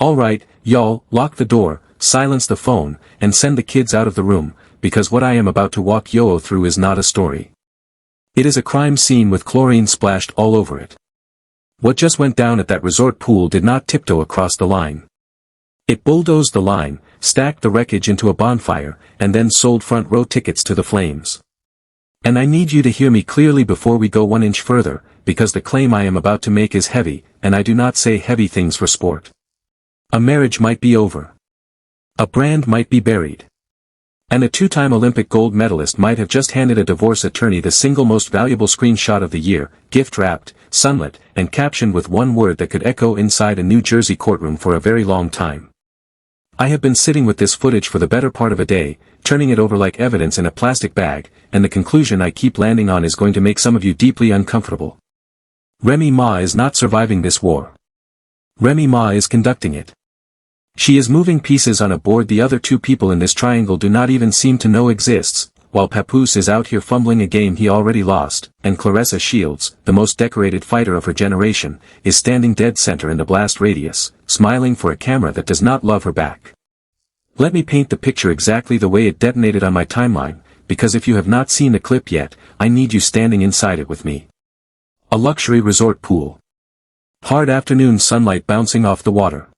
Alright, y'all, lock the door, silence the phone, and send the kids out of the room, because what I am about to walk y'all through is not a story. It is a crime scene with chlorine splashed all over it. What just went down at that resort pool did not tiptoe across the line. It bulldozed the line, stacked the wreckage into a bonfire, and then sold front row tickets to the flames. And I need you to hear me clearly before we go 1 inch further, because the claim I am about to make is heavy, and I do not say heavy things for sport. A marriage might be over. A brand might be buried. And a 2-time Olympic gold medalist might have just handed a divorce attorney the single most valuable screenshot of the year, gift-wrapped, sunlit, and captioned with one word that could echo inside a New Jersey courtroom for a very long time. I have been sitting with this footage for the better part of a day, turning it over like evidence in a plastic bag, and the conclusion I keep landing on is going to make some of you deeply uncomfortable. Remy Ma is not surviving this war. Remy Ma is conducting it. She is moving pieces on a board the other two people in this triangle do not even seem to know exists, while Papoose is out here fumbling a game he already lost, and Claressa Shields, the most decorated fighter of her generation, is standing dead center in the blast radius, smiling for a camera that does not love her back. Let me paint the picture exactly the way it detonated on my timeline, because if you have not seen the clip yet, I need you standing inside it with me. A luxury resort pool. Hard afternoon sunlight bouncing off the water.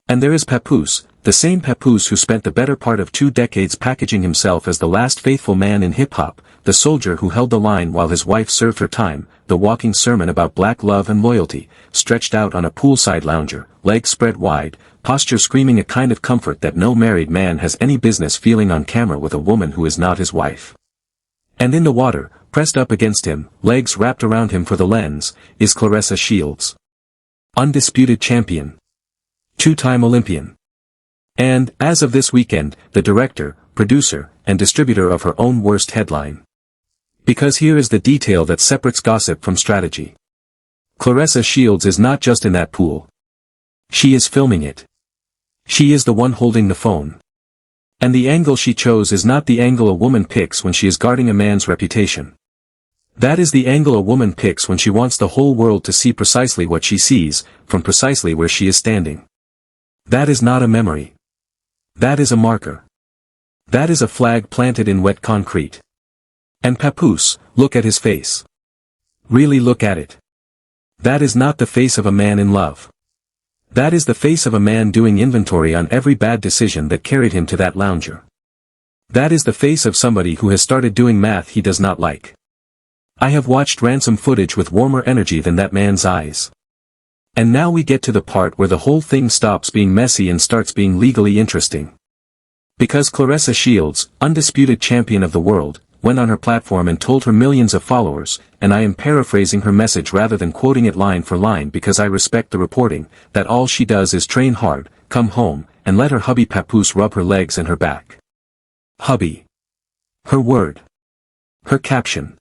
And there is Papoose, the same Papoose who spent the better part of 2 decades packaging himself as the last faithful man in hip-hop, the soldier who held the line while his wife served her time, the walking sermon about black love and loyalty, stretched out on a poolside lounger, legs spread wide, posture screaming a kind of comfort that no married man has any business feeling on camera with a woman who is not his wife. And in the water, pressed up against him, legs wrapped around him for the lens, is Claressa Shields. Undisputed champion. 2-time Olympian. And, as of this weekend, the director, producer, and distributor of her own worst headline. Because here is the detail that separates gossip from strategy. Claressa Shields is not just in that pool. She is filming it. She is the one holding the phone. And the angle she chose is not the angle a woman picks when she is guarding a man's reputation. That is the angle a woman picks when she wants the whole world to see precisely what she sees, from precisely where she is standing. That is not a memory. That is a marker. That is a flag planted in wet concrete. And Papoose, look at his face. Really look at it. That is not the face of a man in love. That is the face of a man doing inventory on every bad decision that carried him to that lounger. That is the face of somebody who has started doing math he does not like. I have watched ransom footage with warmer energy than that man's eyes. And now we get to the part where the whole thing stops being messy and starts being legally interesting. Because Claressa Shields, undisputed champion of the world, went on her platform and told her millions of followers, and I am paraphrasing her message rather than quoting it line for line because I respect the reporting, that all she does is train hard, come home, and let her hubby Papoose rub her legs and her back. Hubby. Her word. Her caption.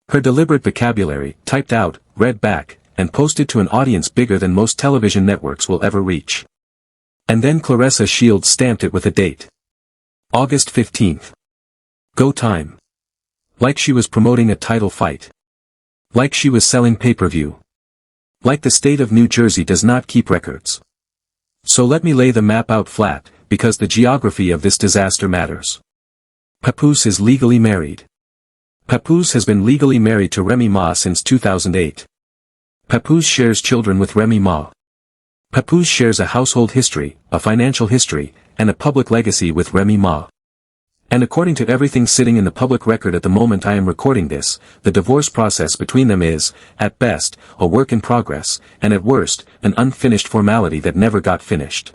Her deliberate vocabulary, typed out, read back, and posted to an audience bigger than most television networks will ever reach. And then Claressa Shields stamped it with a date. August 15th. Go time. Like she was promoting a title fight. Like she was selling pay-per-view. Like the state of New Jersey does not keep records. So let me lay the map out flat, because the geography of this disaster matters. Papoose is legally married. Papoose has been legally married to Remy Ma since 2008. Papoose shares children with Remy Ma. Papoose shares a household history, a financial history, and a public legacy with Remy Ma. And according to everything sitting in the public record at the moment I am recording this, the divorce process between them is, at best, a work in progress, and at worst, an unfinished formality that never got finished.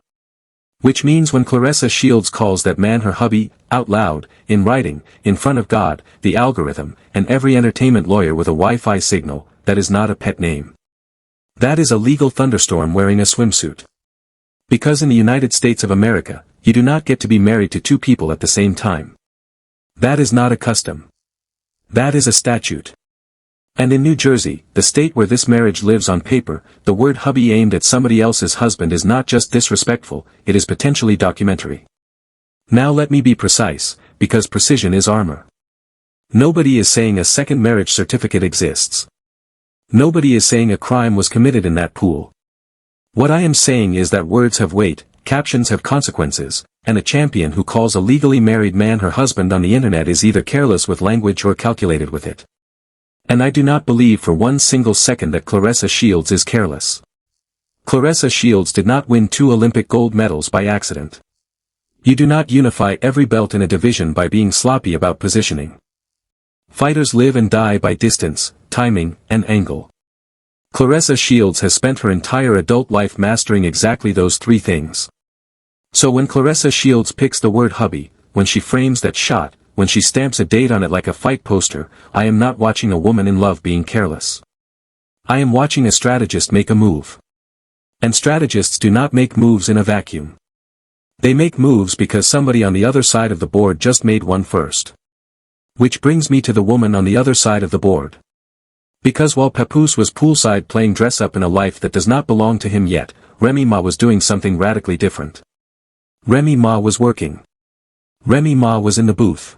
Which means when Claressa Shields calls that man her hubby, out loud, in writing, in front of God, the algorithm, and every entertainment lawyer with a Wi-Fi signal, that is not a pet name. That is a legal thunderstorm wearing a swimsuit. Because in the United States of America, you do not get to be married to 2 people at the same time. That is not a custom. That is a statute. And in New Jersey, the state where this marriage lives on paper, the word hubby aimed at somebody else's husband is not just disrespectful, it is potentially documentary. Now let me be precise, because precision is armor. Nobody is saying a second marriage certificate exists. Nobody is saying a crime was committed in that pool. What I am saying is that words have weight, captions have consequences, and a champion who calls a legally married man her husband on the internet is either careless with language or calculated with it. And I do not believe for one single second that Claressa Shields is careless. Claressa Shields did not win 2 Olympic gold medals by accident. You do not unify every belt in a division by being sloppy about positioning. Fighters live and die by distance, timing, and angle. Claressa Shields has spent her entire adult life mastering exactly those 3 things. So when Claressa Shields picks the word hubby, when she frames that shot, when she stamps a date on it like a fight poster, I am not watching a woman in love being careless. I am watching a strategist make a move. And strategists do not make moves in a vacuum. They make moves because somebody on the other side of the board just made one first. Which brings me to the woman on the other side of the board. Because while Papoose was poolside playing dress-up in a life that does not belong to him yet, Remy Ma was doing something radically different. Remy Ma was working. Remy Ma was in the booth.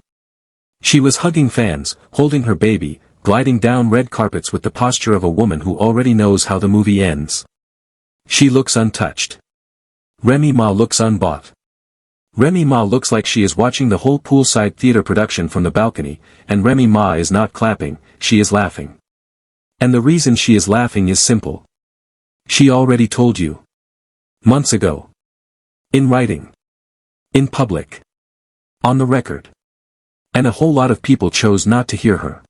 She was hugging fans, holding her baby, gliding down red carpets with the posture of a woman who already knows how the movie ends. She looks untouched. Remy Ma looks unbought. Remy Ma looks like she is watching the whole poolside theater production from the balcony, and Remy Ma is not clapping, she is laughing. And the reason she is laughing is simple. She already told you. Months ago. In writing. In public. On the record. And a whole lot of people chose not to hear her.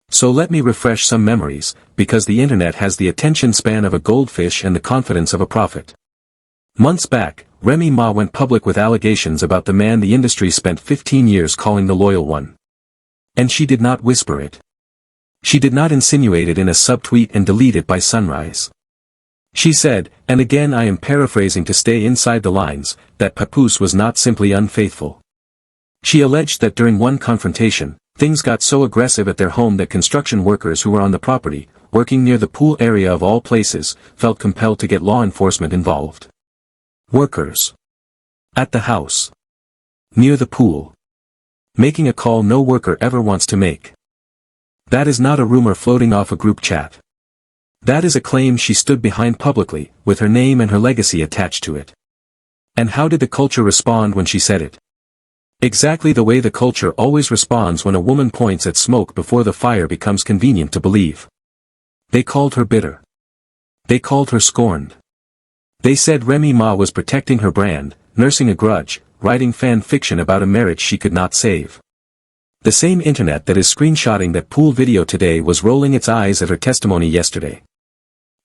So let me refresh some memories, because the internet has the attention span of a goldfish and the confidence of a prophet. Months back, Remy Ma went public with allegations about the man the industry spent 15 years calling the loyal one. And she did not whisper it. She did not insinuate it in a subtweet and delete it by sunrise. She said, and again I am paraphrasing to stay inside the lines, that Papoose was not simply unfaithful. She alleged that during one confrontation, things got so aggressive at their home that construction workers who were on the property, working near the pool area of all places, felt compelled to get law enforcement involved. Workers. At the house. Near the pool. Making a call no worker ever wants to make. That is not a rumor floating off a group chat. That is a claim she stood behind publicly, with her name and her legacy attached to it. And how did the culture respond when she said it? Exactly the way the culture always responds when a woman points at smoke before the fire becomes convenient to believe. They called her bitter. They called her scorned. They said Remy Ma was protecting her brand, nursing a grudge, writing fan fiction about a marriage she could not save. The same internet that is screenshotting that pool video today was rolling its eyes at her testimony yesterday.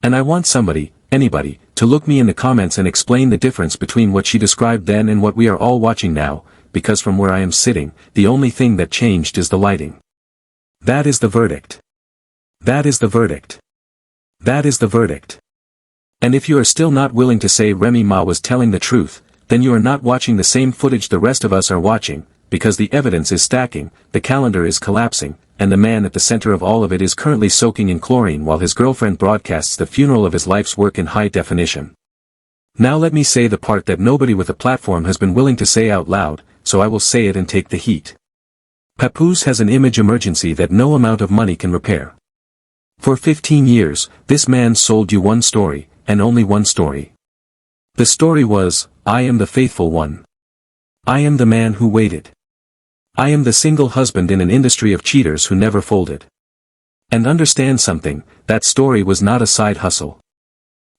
And I want somebody, anybody, to look me in the comments and explain the difference between what she described then and what we are all watching now, because from where I am sitting, the only thing that changed is the lighting. That is the verdict. That is the verdict. That is the verdict. And if you are still not willing to say Remy Ma was telling the truth, then you are not watching the same footage the rest of us are watching, because the evidence is stacking, the calendar is collapsing, and the man at the center of all of it is currently soaking in chlorine while his girlfriend broadcasts the funeral of his life's work in high definition. Now let me say the part that nobody with a platform has been willing to say out loud, so I will say it and take the heat. Papoose has an image emergency that no amount of money can repair. For 15 years, this man sold you one story, and only one story. The story was, I am the faithful one. I am the man who waited. I am the single husband in an industry of cheaters who never folded. And understand something, that story was not a side hustle.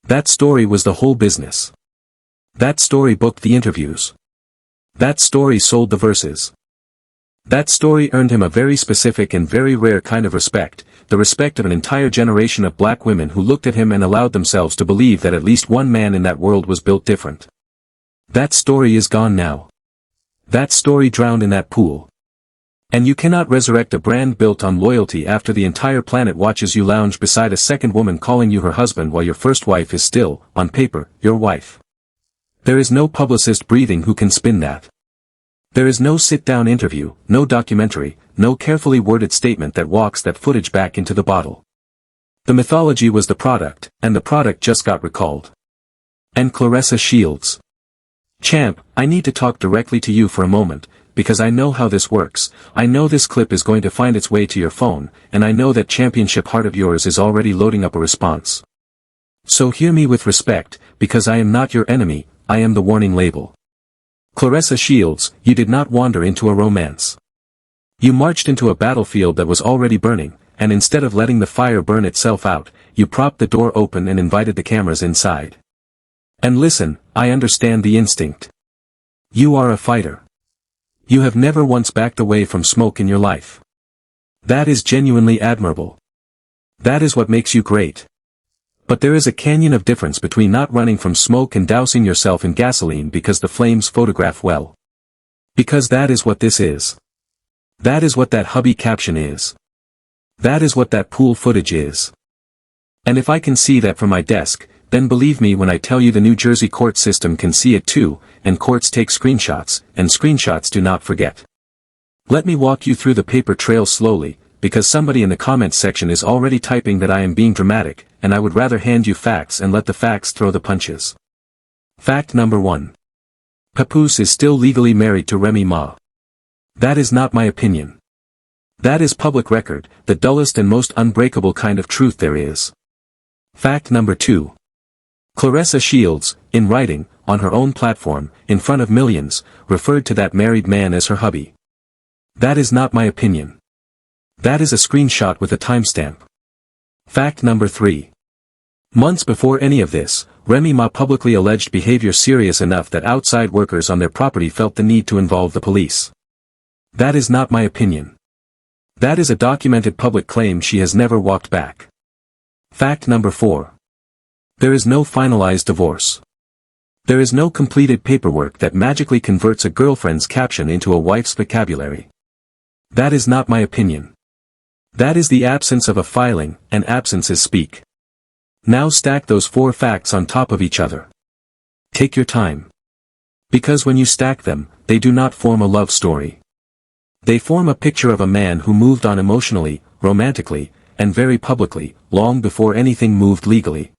That story was the whole business. That story booked the interviews. That story sold the verses. That story earned him a very specific and very rare kind of respect, the respect of an entire generation of black women who looked at him and allowed themselves to believe that at least one man in that world was built different. That story is gone now. That story drowned in that pool. And you cannot resurrect a brand built on loyalty after the entire planet watches you lounge beside a second woman calling you her husband while your first wife is still, on paper, your wife. There is no publicist breathing who can spin that. There is no sit-down interview, no documentary, no carefully worded statement that walks that footage back into the bottle. The mythology was the product, and the product just got recalled. And Claressa Shields. Champ, I need to talk directly to you for a moment, because I know how this works. I know this clip is going to find its way to your phone, and I know that championship heart of yours is already loading up a response. So hear me with respect, because I am not your enemy, I am the warning label. Claressa Shields, you did not wander into a romance. You marched into a battlefield that was already burning, and instead of letting the fire burn itself out, you propped the door open and invited the cameras inside. And listen, I understand the instinct. You are a fighter. You have never once backed away from smoke in your life. That is genuinely admirable. That is what makes you great. But there is a canyon of difference between not running from smoke and dousing yourself in gasoline because the flames photograph well. Because that is what this is. That is what that hubby caption is. That is what that pool footage is. And if I can see that from my desk, then believe me when I tell you the New Jersey court system can see it too, and courts take screenshots, and screenshots do not forget. Let me walk you through the paper trail slowly, because somebody in the comments section is already typing that I am being dramatic, and I would rather hand you facts and let the facts throw the punches. Fact number 1. Papoose is still legally married to Remy Ma. That is not my opinion. That is public record, the dullest and most unbreakable kind of truth there is. Fact number 2. Claressa Shields, in writing, on her own platform, in front of millions, referred to that married man as her hubby. That is not my opinion. That is a screenshot with a timestamp. Fact number 3. Months before any of this, Remy Ma publicly alleged behavior serious enough that outside workers on their property felt the need to involve the police. That is not my opinion. That is a documented public claim she has never walked back. Fact number 4. There is no finalized divorce. There is no completed paperwork that magically converts a girlfriend's caption into a wife's vocabulary. That is not my opinion. That is the absence of a filing, and absences speak. Now stack those 4 facts on top of each other. Take your time. Because when you stack them, they do not form a love story. They form a picture of a man who moved on emotionally, romantically, and very publicly, long before anything moved legally.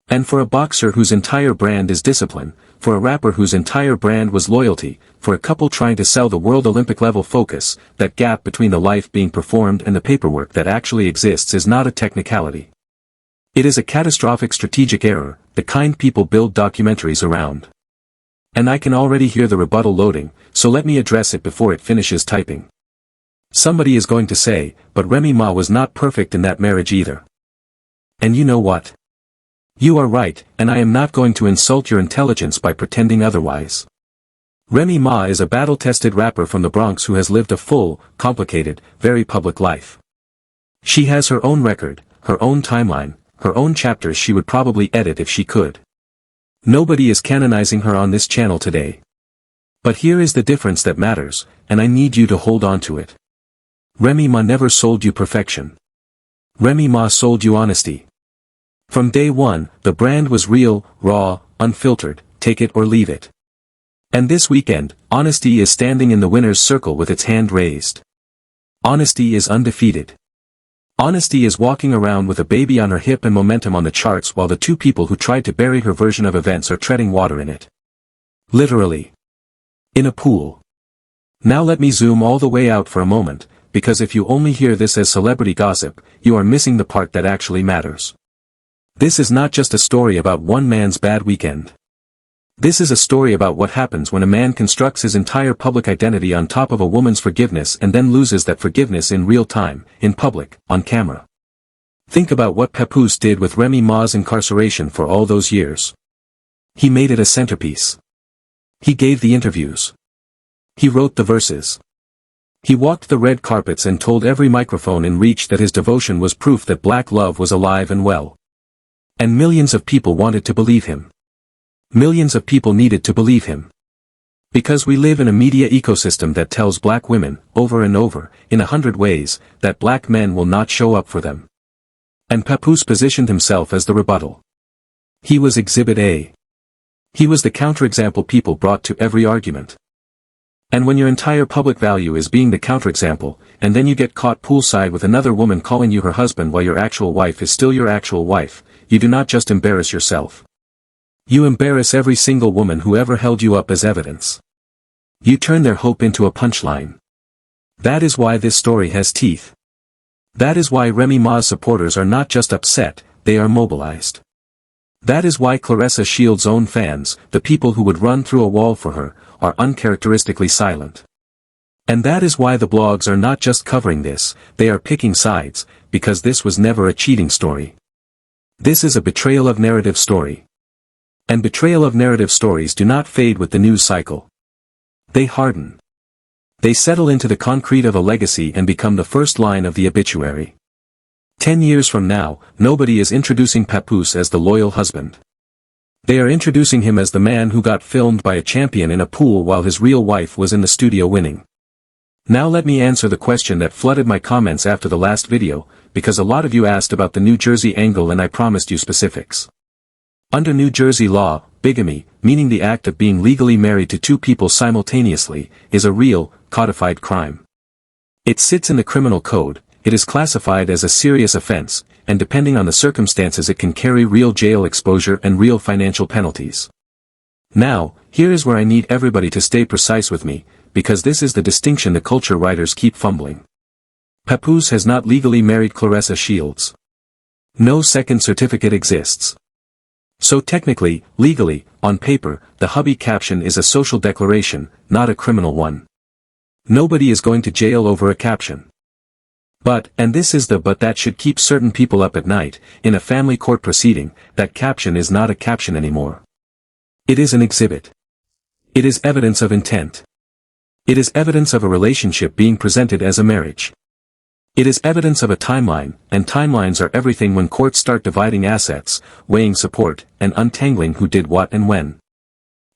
And for a boxer whose entire brand is discipline, for a rapper whose entire brand was loyalty, for a couple trying to sell the world Olympic level focus, that gap between the life being performed and the paperwork that actually exists is not a technicality. It is a catastrophic strategic error, the kind people build documentaries around. And I can already hear the rebuttal loading, so let me address it before it finishes typing. Somebody is going to say, but Remy Ma was not perfect in that marriage either. And you know what? You are right, and I am not going to insult your intelligence by pretending otherwise. Remy Ma is a battle-tested rapper from the Bronx who has lived a full, complicated, very public life. She has her own record, her own timeline, her own chapters she would probably edit if she could. Nobody is canonizing her on this channel today. But here is the difference that matters, and I need you to hold on to it. Remy Ma never sold you perfection. Remy Ma sold you honesty. From day one, the brand was real, raw, unfiltered, take it or leave it. And this weekend, honesty is standing in the winner's circle with its hand raised. Honesty is undefeated. Honesty is walking around with a baby on her hip and momentum on the charts while the 2 people who tried to bury her version of events are treading water in it. Literally. In a pool. Now let me zoom all the way out for a moment, because if you only hear this as celebrity gossip, you are missing the part that actually matters. This is not just a story about one man's bad weekend. This is a story about what happens when a man constructs his entire public identity on top of a woman's forgiveness and then loses that forgiveness in real time, in public, on camera. Think about what Papoose did with Remy Ma's incarceration for all those years. He made it a centerpiece. He gave the interviews. He wrote the verses. He walked the red carpets and told every microphone in reach that his devotion was proof that black love was alive and well. And millions of people wanted to believe him. Millions of people needed to believe him. Because we live in a media ecosystem that tells black women, over and over, in 100 ways, that black men will not show up for them. And Papoose positioned himself as the rebuttal. He was Exhibit A. He was the counterexample people brought to every argument. And when your entire public value is being the counterexample, and then you get caught poolside with another woman calling you her husband while your actual wife is still your actual wife, you do not just embarrass yourself. You embarrass every single woman who ever held you up as evidence. You turn their hope into a punchline. That is why this story has teeth. That is why Remy Ma's supporters are not just upset, they are mobilized. That is why Claressa Shields' own fans, the people who would run through a wall for her, are uncharacteristically silent. And that is why the blogs are not just covering this, they are picking sides, because this was never a cheating story. This is a betrayal of narrative story. And betrayal of narrative stories do not fade with the news cycle. They harden. They settle into the concrete of a legacy and become the first line of the obituary. 10 years from now, nobody is introducing Papoose as the loyal husband. They are introducing him as the man who got filmed by a champion in a pool while his real wife was in the studio winning. Now let me answer the question that flooded my comments after the last video, because a lot of you asked about the New Jersey angle and I promised you specifics. Under New Jersey law, bigamy, meaning the act of being legally married to two people simultaneously, is a real, codified crime. It sits in the criminal code, it is classified as a serious offense, and depending on the circumstances it can carry real jail exposure and real financial penalties. Now, here is where I need everybody to stay precise with me, because this is the distinction the culture writers keep fumbling. Papoose has not legally married Claressa Shields. No second certificate exists. So technically, legally, on paper, the hubby caption is a social declaration, not a criminal one. Nobody is going to jail over a caption. But, and this is the but that should keep certain people up at night, in a family court proceeding, that caption is not a caption anymore. It is an exhibit. It is evidence of intent. It is evidence of a relationship being presented as a marriage. It is evidence of a timeline, and timelines are everything when courts start dividing assets, weighing support, and untangling who did what and when.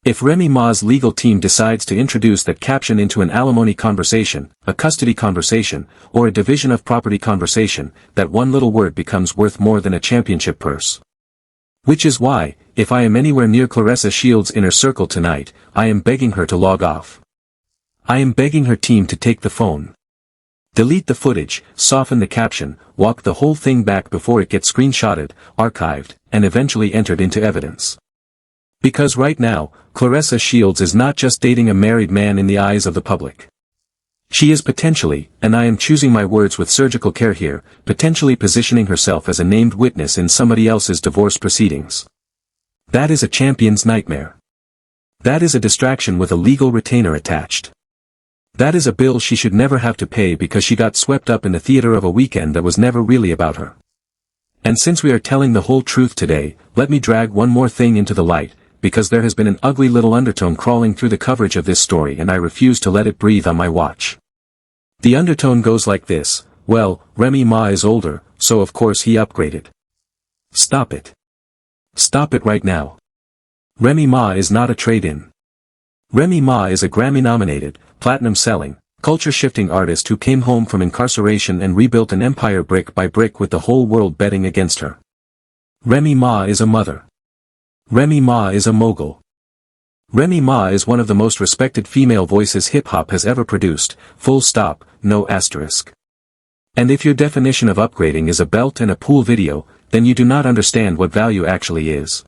If Remy Ma's legal team decides to introduce that caption into an alimony conversation, a custody conversation, or a division of property conversation, that one little word becomes worth more than a championship purse. Which is why, if I am anywhere near Claressa Shields' inner circle tonight, I am begging her to log off. I am begging her team to take the phone. Delete the footage, soften the caption, walk the whole thing back before it gets screenshotted, archived, and eventually entered into evidence. Because right now, Claressa Shields is not just dating a married man in the eyes of the public. She is potentially, and I am choosing my words with surgical care here, potentially positioning herself as a named witness in somebody else's divorce proceedings. That is a champion's nightmare. That is a distraction with a legal retainer attached. That is a bill she should never have to pay because she got swept up in the theater of a weekend that was never really about her. And since we are telling the whole truth today, let me drag one more thing into the light, because there has been an ugly little undertone crawling through the coverage of this story and I refuse to let it breathe on my watch. The undertone goes like this: well, Remy Ma is older, so of course he upgraded. Stop it. Stop it right now. Remy Ma is not a trade-in. Remy Ma is a Grammy-nominated, platinum-selling, culture-shifting artist who came home from incarceration and rebuilt an empire brick by brick with the whole world betting against her. Remy Ma is a mother. Remy Ma is a mogul. Remy Ma is one of the most respected female voices hip-hop has ever produced, full stop, no asterisk. And if your definition of upgrading is a belt and a pool video, then you do not understand what value actually is.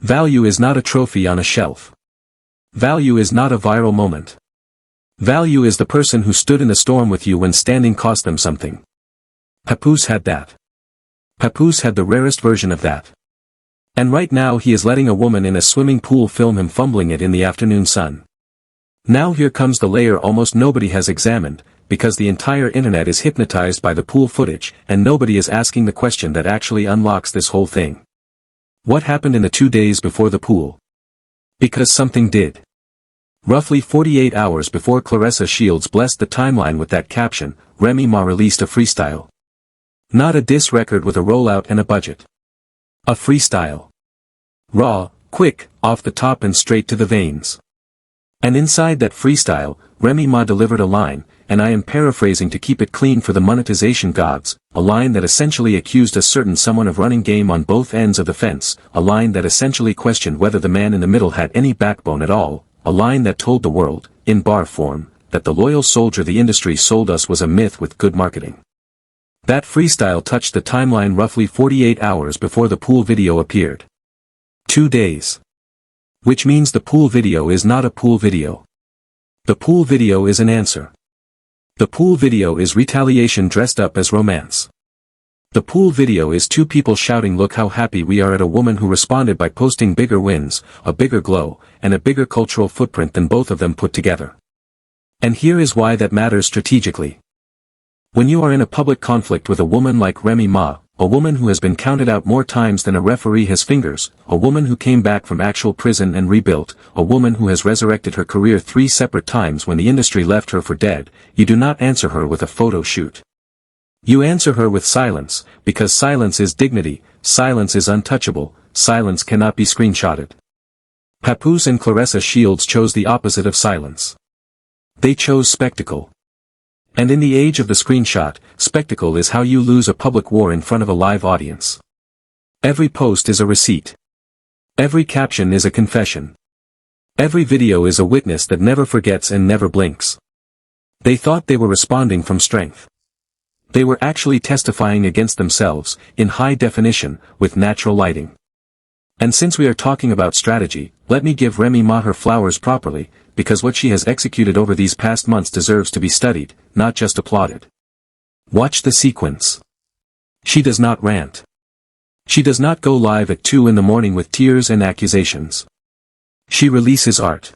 Value is not a trophy on a shelf. Value is not a viral moment. Value is the person who stood in the storm with you when standing cost them something. Papoose had that. Papoose had the rarest version of that. And right now he is letting a woman in a swimming pool film him fumbling it in the afternoon sun. Now here comes the layer almost nobody has examined, because the entire internet is hypnotized by the pool footage, and nobody is asking the question that actually unlocks this whole thing. What happened in the 2 days before the pool? Because something did. Roughly 48 hours before Claressa Shields blessed the timeline with that caption, Remy Ma released a freestyle. Not a diss record with a rollout and a budget. A freestyle. Raw, quick, off the top and straight to the veins. And inside that freestyle, Remy Ma delivered a line, and I am paraphrasing to keep it clean for the monetization gods, a line that essentially accused a certain someone of running game on both ends of the fence, a line that essentially questioned whether the man in the middle had any backbone at all, a line that told the world, in bar form, that the loyal soldier the industry sold us was a myth with good marketing. That freestyle touched the timeline roughly 48 hours before the pool video appeared. 2 days. Which means the pool video is not a pool video. The pool video is an answer. The pool video is retaliation dressed up as romance. The pool video is two people shouting "Look how happy we are" at a woman who responded by posting bigger wins, a bigger glow, and a bigger cultural footprint than both of them put together. And here is why that matters strategically. When you are in a public conflict with a woman like Remy Ma, a woman who has been counted out more times than a referee has fingers, a woman who came back from actual prison and rebuilt, a woman who has resurrected her career 3 separate times when the industry left her for dead, you do not answer her with a photo shoot. You answer her with silence, because silence is dignity, silence is untouchable, silence cannot be screenshotted. Papoose and Claressa Shields chose the opposite of silence. They chose spectacle. And in the age of the screenshot, spectacle is how you lose a public war in front of a live audience. Every post is a receipt. Every caption is a confession. Every video is a witness that never forgets and never blinks. They thought they were responding from strength. They were actually testifying against themselves, in high definition, with natural lighting. And since we are talking about strategy, let me give Remy Ma her flowers properly, because what she has executed over these past months deserves to be studied, not just applauded. Watch the sequence. She does not rant. She does not go live at 2 in the morning with tears and accusations. She releases art.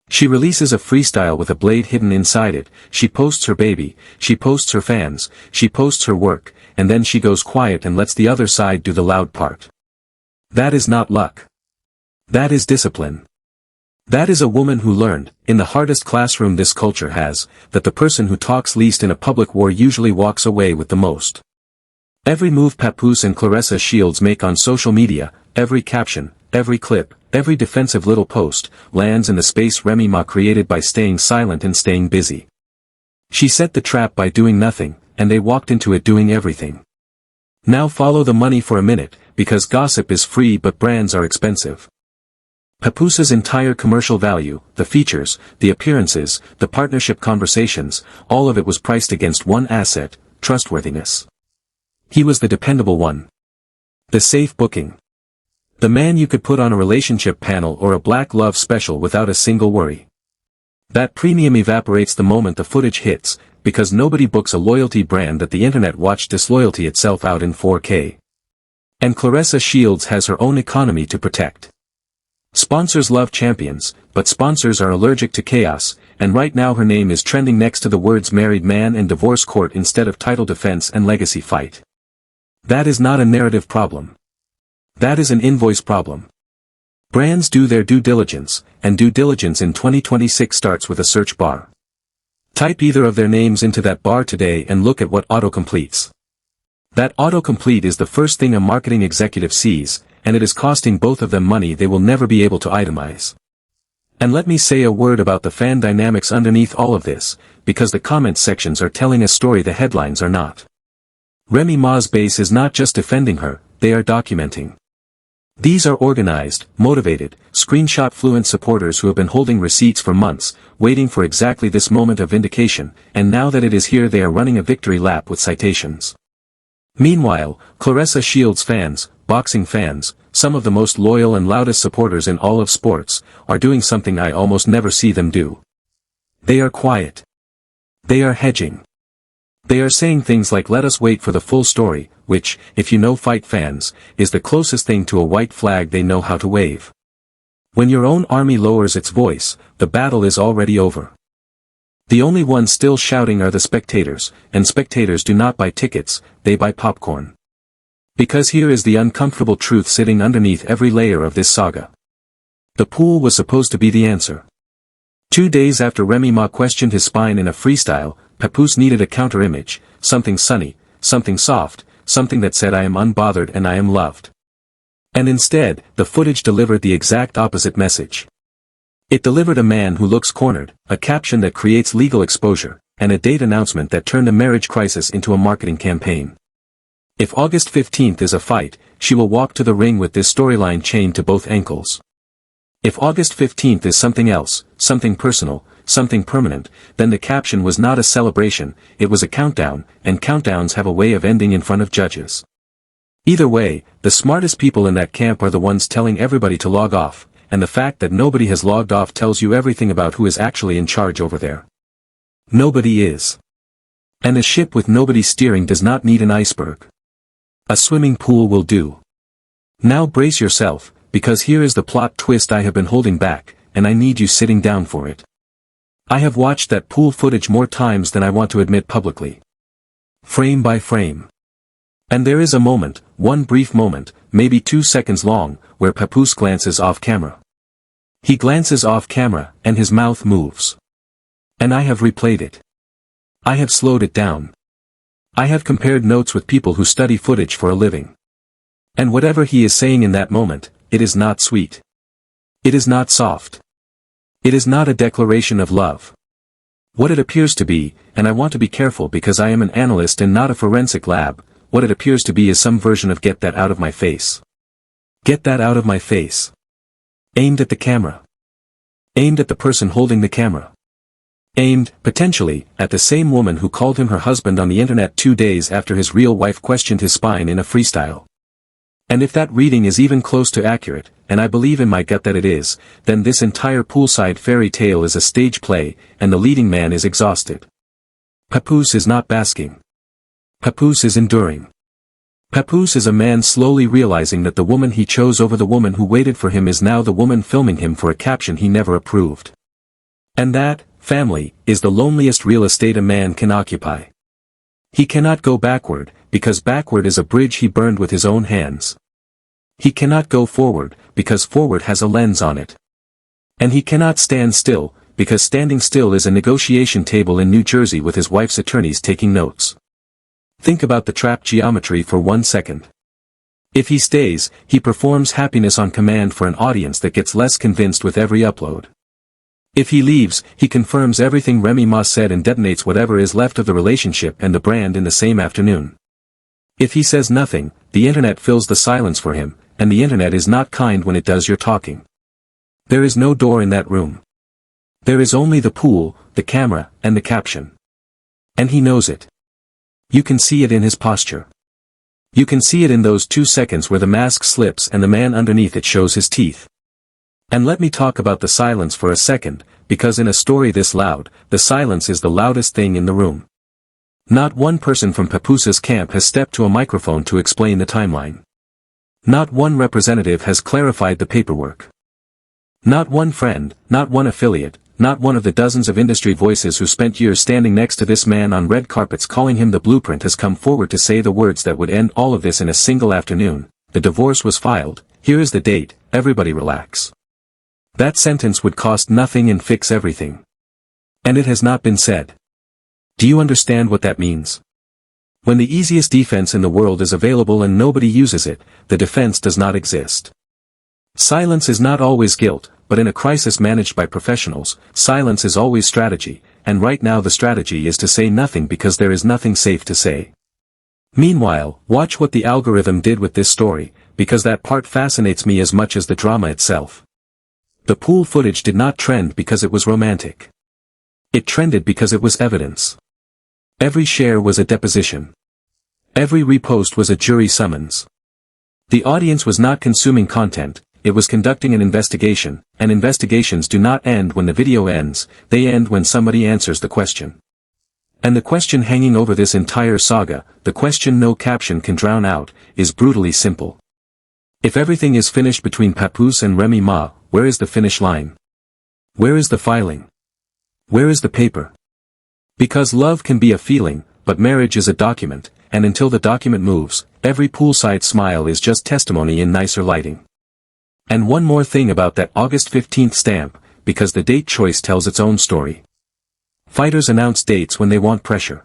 She releases a freestyle with a blade hidden inside it, she posts her baby, she posts her fans, she posts her work, and then she goes quiet and lets the other side do the loud part. That is not luck. That is discipline. That is a woman who learned, in the hardest classroom this culture has, that the person who talks least in a public war usually walks away with the most. Every move Papoose and Claressa Shields make on social media, every caption, every clip, every defensive little post, lands in the space Remy Ma created by staying silent and staying busy. She set the trap by doing nothing, and they walked into it doing everything. Now follow the money for a minute, because gossip is free but brands are expensive. Papoose's entire commercial value, the features, the appearances, the partnership conversations, all of it was priced against one asset, trustworthiness. He was the dependable one. The safe booking. The man you could put on a relationship panel or a black love special without a single worry. That premium evaporates the moment the footage hits, because nobody books a loyalty brand that the internet watched disloyalty itself out in 4K. And Claressa Shields has her own economy to protect. Sponsors love champions, but sponsors are allergic to chaos, and right now her name is trending next to the words married man and divorce court instead of title defense and legacy fight. That is not a narrative problem. That is an invoice problem. Brands do their due diligence, and due diligence in 2026 starts with a search bar. Type either of their names into that bar today and look at what autocompletes. That autocomplete is the first thing a marketing executive sees, and it is costing both of them money they will never be able to itemize. And let me say a word about the fan dynamics underneath all of this, because the comment sections are telling a story the headlines are not. Remy Ma's base is not just defending her, they are documenting. These are organized, motivated, screenshot-fluent supporters who have been holding receipts for months, waiting for exactly this moment of vindication, and now that it is here they are running a victory lap with citations. Meanwhile, Claressa Shields fans, boxing fans, some of the most loyal and loudest supporters in all of sports, are doing something I almost never see them do. They are quiet. They are hedging. They are saying things like "let us wait for the full story," which, if you know fight fans, is the closest thing to a white flag they know how to wave. When your own army lowers its voice, the battle is already over. The only ones still shouting are the spectators, and spectators do not buy tickets, they buy popcorn. Because here is the uncomfortable truth sitting underneath every layer of this saga. The pool was supposed to be the answer. 2 days after Remy Ma questioned his spine in a freestyle, Papoose needed a counter-image, something sunny, something soft, something that said "I am unbothered and I am loved." And instead, the footage delivered the exact opposite message. It delivered a man who looks cornered, a caption that creates legal exposure, and a date announcement that turned a marriage crisis into a marketing campaign. If August 15th is a fight, she will walk to the ring with this storyline chained to both ankles. If August 15th is something else, something personal, something permanent, then the caption was not a celebration, it was a countdown, and countdowns have a way of ending in front of judges. Either way, the smartest people in that camp are the ones telling everybody to log off, and the fact that nobody has logged off tells you everything about who is actually in charge over there. Nobody is. And a ship with nobody steering does not need an iceberg. A swimming pool will do. Now brace yourself, because here is the plot twist I have been holding back, and I need you sitting down for it. I have watched that pool footage more times than I want to admit publicly. Frame by frame. And there is a moment, one brief moment, maybe 2 seconds long, where Papoose glances off camera. He glances off camera, and his mouth moves. And I have replayed it. I have slowed it down. I have compared notes with people who study footage for a living. And whatever he is saying in that moment, it is not sweet. It is not soft. It is not a declaration of love. What it appears to be, and I want to be careful because I am an analyst and not a forensic lab, what it appears to be is some version of "get that out of my face." Get that out of my face. Aimed at the camera. Aimed at the person holding the camera. Aimed, potentially, at the same woman who called him her husband on the internet 2 days after his real wife questioned his spine in a freestyle. And if that reading is even close to accurate, and I believe in my gut that it is, then this entire poolside fairy tale is a stage play, and the leading man is exhausted. Papoose is not basking. Papoose is enduring. Papoose is a man slowly realizing that the woman he chose over the woman who waited for him is now the woman filming him for a caption he never approved. And that, family, is the loneliest real estate a man can occupy. He cannot go backward, because backward is a bridge he burned with his own hands. He cannot go forward, because forward has a lens on it. And he cannot stand still, because standing still is a negotiation table in New Jersey with his wife's attorneys taking notes. Think about the trap geometry for 1 second. If he stays, he performs happiness on command for an audience that gets less convinced with every upload. If he leaves, he confirms everything Remy Ma said and detonates whatever is left of the relationship and the brand in the same afternoon. If he says nothing, the internet fills the silence for him, and the internet is not kind when it does your talking. There is no door in that room. There is only the pool, the camera, and the caption. And he knows it. You can see it in his posture. You can see it in those 2 seconds where the mask slips and the man underneath it shows his teeth. And let me talk about the silence for a second, because in a story this loud, the silence is the loudest thing in the room. Not one person from Papoose's camp has stepped to a microphone to explain the timeline. Not one representative has clarified the paperwork. Not one friend, not one affiliate, not one of the dozens of industry voices who spent years standing next to this man on red carpets calling him the blueprint has come forward to say the words that would end all of this in a single afternoon. The divorce was filed, here is the date, everybody relax. That sentence would cost nothing and fix everything. And it has not been said. Do you understand what that means? When the easiest defense in the world is available and nobody uses it, the defense does not exist. Silence is not always guilt, but in a crisis managed by professionals, silence is always strategy, and right now the strategy is to say nothing because there is nothing safe to say. Meanwhile, watch what the algorithm did with this story, because that part fascinates me as much as the drama itself. The pool footage did not trend because it was romantic. It trended because it was evidence. Every share was a deposition. Every repost was a jury summons. The audience was not consuming content, it was conducting an investigation, and investigations do not end when the video ends, they end when somebody answers the question. And the question hanging over this entire saga, the question no caption can drown out, is brutally simple. If everything is finished between Papoose and Remy Ma, where is the finish line? Where is the filing? Where is the paper? Because love can be a feeling, but marriage is a document, and until the document moves, every poolside smile is just testimony in nicer lighting. And one more thing about that August 15th stamp, because the date choice tells its own story. Fighters announce dates when they want pressure.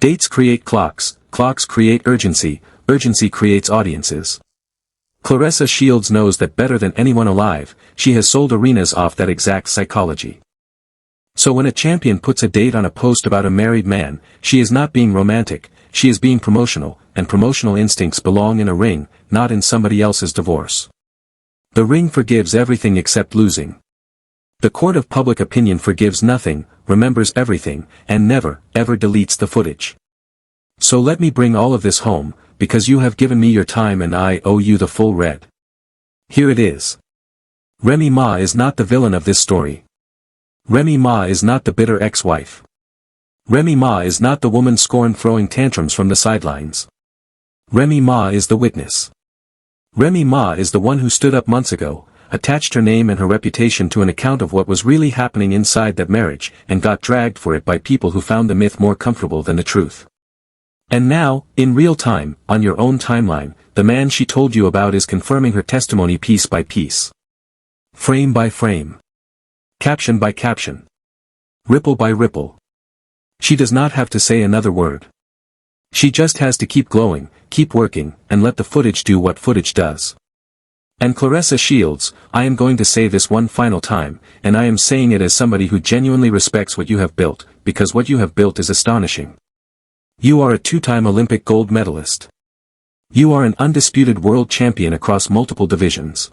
Dates create clocks, clocks create urgency, urgency creates audiences. Claressa Shields knows that better than anyone alive, she has sold arenas off that exact psychology. So when a champion puts a date on a post about a married man, she is not being romantic, she is being promotional, and promotional instincts belong in a ring, not in somebody else's divorce. The ring forgives everything except losing. The court of public opinion forgives nothing, remembers everything, and never, ever deletes the footage. So let me bring all of this home, because you have given me your time and I owe you the full red. Here it is. Remy Ma is not the villain of this story. Remy Ma is not the bitter ex-wife. Remy Ma is not the woman scorned throwing tantrums from the sidelines. Remy Ma is the witness. Remy Ma is the one who stood up months ago, attached her name and her reputation to an account of what was really happening inside that marriage, and got dragged for it by people who found the myth more comfortable than the truth. And now, in real time, on your own timeline, the man she told you about is confirming her testimony piece by piece. Frame by frame. Caption by caption. Ripple by ripple. She does not have to say another word. She just has to keep glowing, keep working, and let the footage do what footage does. And Claressa Shields, I am going to say this one final time, and I am saying it as somebody who genuinely respects what you have built, because what you have built is astonishing. You are a two-time Olympic gold medalist. You are an undisputed world champion across multiple divisions.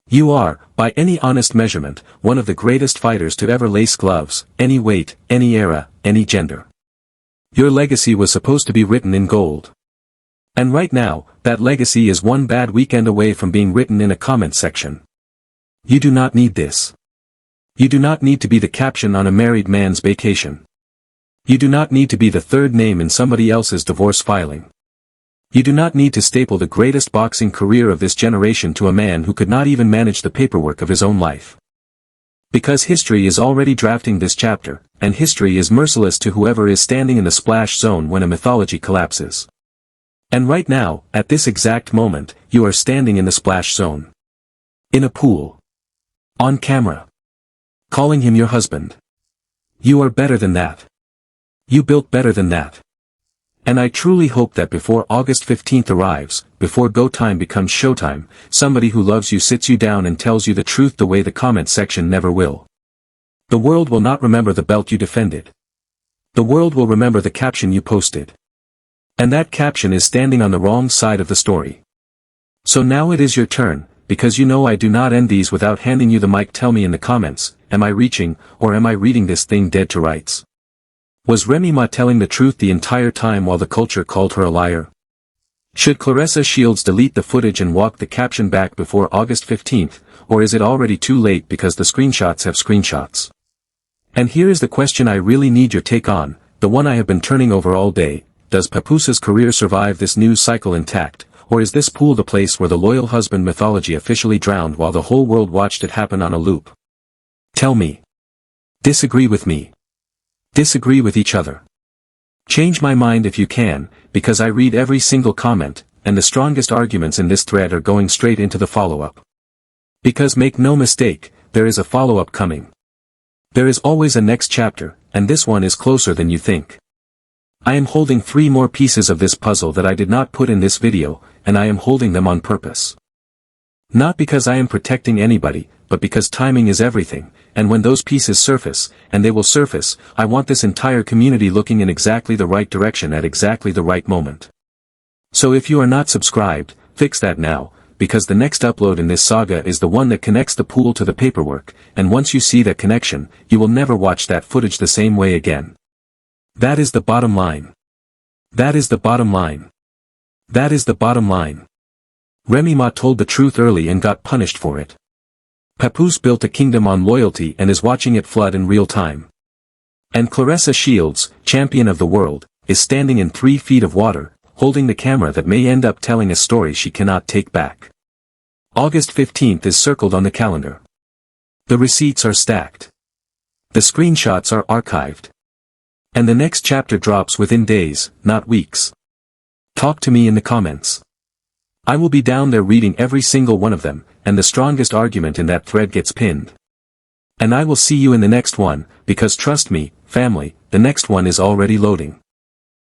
You are, by any honest measurement, one of the greatest fighters to ever lace gloves, any weight, any era, any gender. Your legacy was supposed to be written in gold. And right now, that legacy is one bad weekend away from being written in a comment section. You do not need this. You do not need to be the caption on a married man's vacation. You do not need to be the third name in somebody else's divorce filing. You do not need to staple the greatest boxing career of this generation to a man who could not even manage the paperwork of his own life. Because history is already drafting this chapter, and history is merciless to whoever is standing in the splash zone when a mythology collapses. And right now, at this exact moment, you are standing in the splash zone. In a pool. On camera. Calling him your husband. You are better than that. You built better than that. And I truly hope that before August 15th arrives, before go time becomes showtime, somebody who loves you sits you down and tells you the truth the way the comment section never will. The world will not remember the belt you defended. The world will remember the caption you posted. And that caption is standing on the wrong side of the story. So now it is your turn, because you know I do not end these without handing you the mic. Tell me in the comments, am I reaching, or am I reading this thing dead to rights? Was Remy Ma telling the truth the entire time while the culture called her a liar? Should Claressa Shields delete the footage and walk the caption back before August 15th, or is it already too late because the screenshots have screenshots? And here is the question I really need your take on, the one I have been turning over all day. Does Papoose's career survive this news cycle intact, or is this pool the place where the loyal husband mythology officially drowned while the whole world watched it happen on a loop? Tell me. Disagree with me. Disagree with each other. Change my mind if you can, because I read every single comment, and the strongest arguments in this thread are going straight into the follow-up. Because make no mistake, there is a follow-up coming. There is always a next chapter, and this one is closer than you think. I am holding 3 more pieces of this puzzle that I did not put in this video, and I am holding them on purpose. Not because I am protecting anybody, but because timing is everything, and when those pieces surface, and they will surface, I want this entire community looking in exactly the right direction at exactly the right moment. So if you are not subscribed, fix that now, because the next upload in this saga is the one that connects the pool to the paperwork, and once you see that connection, you will never watch that footage the same way again. That is the bottom line. That is the bottom line. That is the bottom line. Remy Ma told the truth early and got punished for it. Papoose built a kingdom on loyalty and is watching it flood in real time. And Claressa Shields, champion of the world, is standing in 3 feet of water, holding the camera that may end up telling a story she cannot take back. August 15th is circled on the calendar. The receipts are stacked. The screenshots are archived. And the next chapter drops within days, not weeks. Talk to me in the comments. I will be down there reading every single one of them, and the strongest argument in that thread gets pinned. And I will see you in the next one, because trust me, family, the next one is already loading.